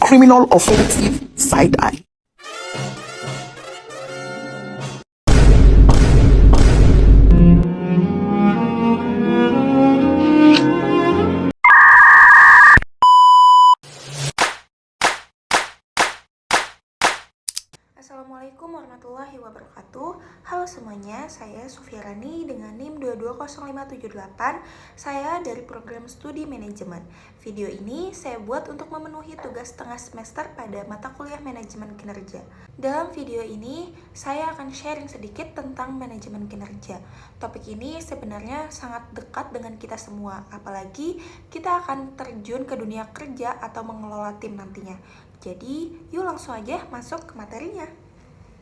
criminal offensive side eye. Assalamualaikum warahmatullahi wabarakatuh. Halo semuanya, saya Sufiarani dengan NIM 220578. Saya dari program studi manajemen. Video ini saya buat untuk memenuhi tugas tengah semester pada mata kuliah manajemen kinerja. Dalam video ini, saya akan sharing sedikit tentang manajemen kinerja. Topik ini sebenarnya sangat dekat dengan kita semua, apalagi kita akan terjun ke dunia kerja atau mengelola tim nantinya. Jadi, yuk langsung aja masuk ke materinya.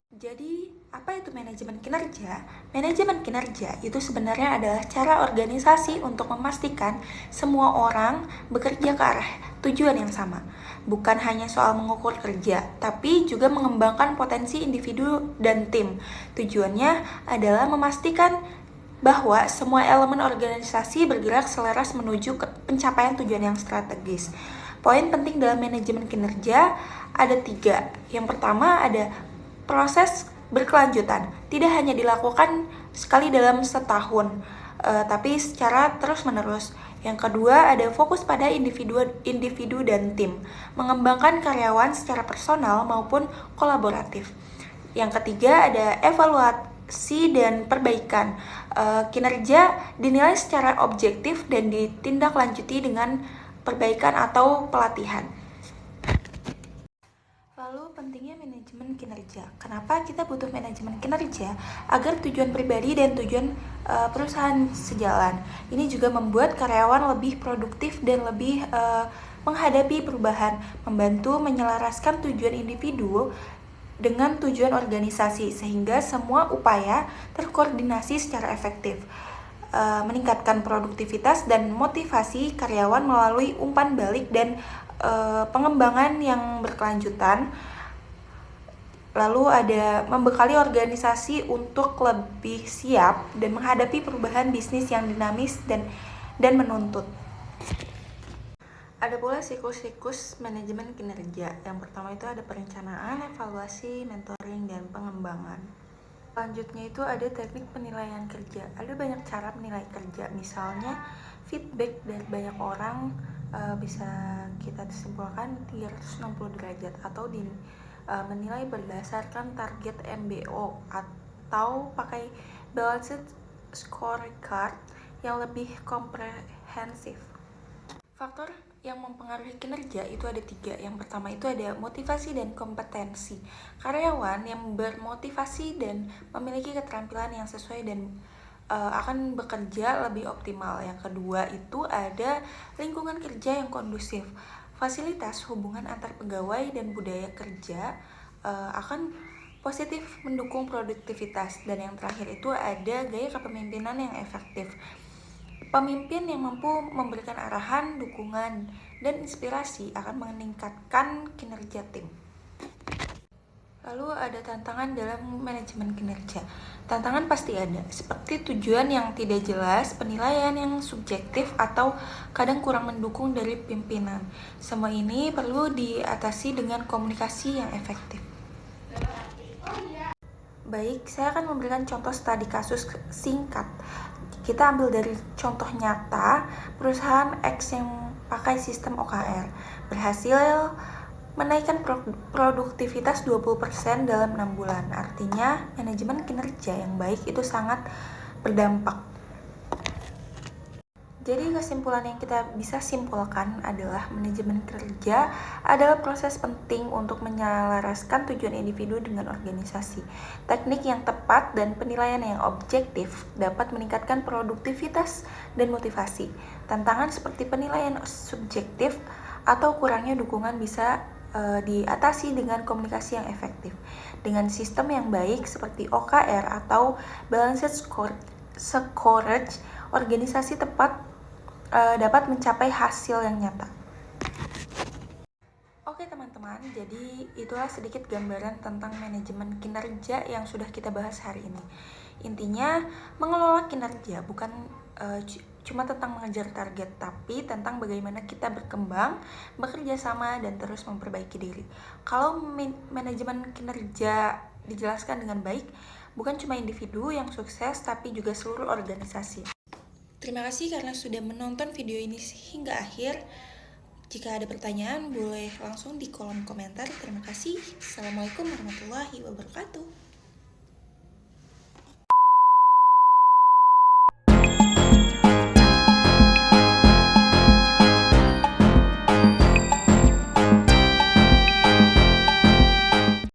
Jadi, apa itu manajemen kinerja? Manajemen kinerja itu sebenarnya adalah cara organisasi untuk memastikan semua orang bekerja ke arah tujuan yang sama. Bukan hanya soal mengukur kerja, tapi juga mengembangkan potensi individu dan tim. Tujuannya adalah memastikan bahwa semua elemen organisasi bergerak selaras menuju ke pencapaian tujuan yang strategis. Poin penting dalam manajemen kinerja ada 3. Yang pertama ada proses berkelanjutan. Tidak hanya dilakukan sekali dalam setahun, tapi secara terus-menerus. Yang kedua ada fokus pada individu dan tim, mengembangkan karyawan secara personal maupun kolaboratif. Yang ketiga ada evaluasi dan perbaikan. Kinerja dinilai secara objektif dan ditindaklanjuti dengan perbaikan atau pelatihan. Lalu pentingnya manajemen kinerja. Kenapa kita butuh manajemen kinerja? Agar tujuan pribadi dan tujuan perusahaan sejalan. Ini juga membuat karyawan lebih produktif dan lebih menghadapi perubahan, membantu menyelaraskan tujuan individu dengan tujuan organisasi sehingga semua upaya terkoordinasi secara efektif. Meningkatkan produktivitas dan motivasi karyawan melalui umpan balik dan pengembangan yang berkelanjutan. Lalu ada membekali organisasi untuk lebih siap dan menghadapi perubahan bisnis yang dinamis dan menuntut. Ada pula siklus-siklus manajemen kinerja. Yang pertama itu ada perencanaan, evaluasi, mentoring, dan pengembangan. Selanjutnya itu ada teknik penilaian kerja. Ada banyak cara menilai kerja, misalnya feedback dari banyak orang bisa kita simpulkan 360 derajat atau menilai berdasarkan target MBO atau pakai balanced scorecard yang lebih komprehensif. Faktor yang mempengaruhi kinerja itu ada 3. Yang pertama itu ada motivasi dan kompetensi. Karyawan yang bermotivasi dan memiliki keterampilan yang sesuai dan akan bekerja lebih optimal. Yang kedua itu ada lingkungan kerja yang kondusif. Fasilitas hubungan antar pegawai dan budaya kerja akan positif mendukung produktivitas. Dan yang terakhir itu ada gaya kepemimpinan yang efektif. Pemimpin yang mampu memberikan arahan, dukungan, dan inspirasi akan meningkatkan kinerja tim. Lalu ada tantangan dalam manajemen kinerja. Tantangan pasti ada, seperti tujuan yang tidak jelas, penilaian yang subjektif, atau kadang kurang mendukung dari pimpinan. Semua ini perlu diatasi dengan komunikasi yang efektif. Baik, saya akan memberikan contoh studi kasus singkat. Kita ambil dari contoh nyata, perusahaan X yang pakai sistem OKR berhasil menaikkan produktivitas 20% dalam 6 bulan. Artinya, manajemen kinerja yang baik itu sangat berdampak. Jadi kesimpulan yang kita bisa simpulkan adalah manajemen kerja adalah proses penting untuk menyelaraskan tujuan individu dengan organisasi. Teknik yang tepat dan penilaian yang objektif dapat meningkatkan produktivitas dan motivasi. Tantangan seperti penilaian subjektif atau kurangnya dukungan bisa diatasi dengan komunikasi yang efektif. Dengan sistem yang baik seperti OKR atau balanced scorecard, organisasi dapat mencapai hasil yang nyata. Oke teman-teman, jadi itulah sedikit gambaran tentang manajemen kinerja yang sudah kita bahas hari ini. Intinya, mengelola kinerja bukan cuma tentang mengejar target, tapi tentang bagaimana kita berkembang, bekerja sama, dan terus memperbaiki diri. Kalau manajemen kinerja dijelaskan dengan baik, bukan cuma individu yang sukses, tapi juga seluruh organisasi. Terima kasih karena sudah menonton video ini hingga akhir. Jika ada pertanyaan, boleh langsung di kolom komentar. Terima kasih. Assalamualaikum warahmatullahi wabarakatuh.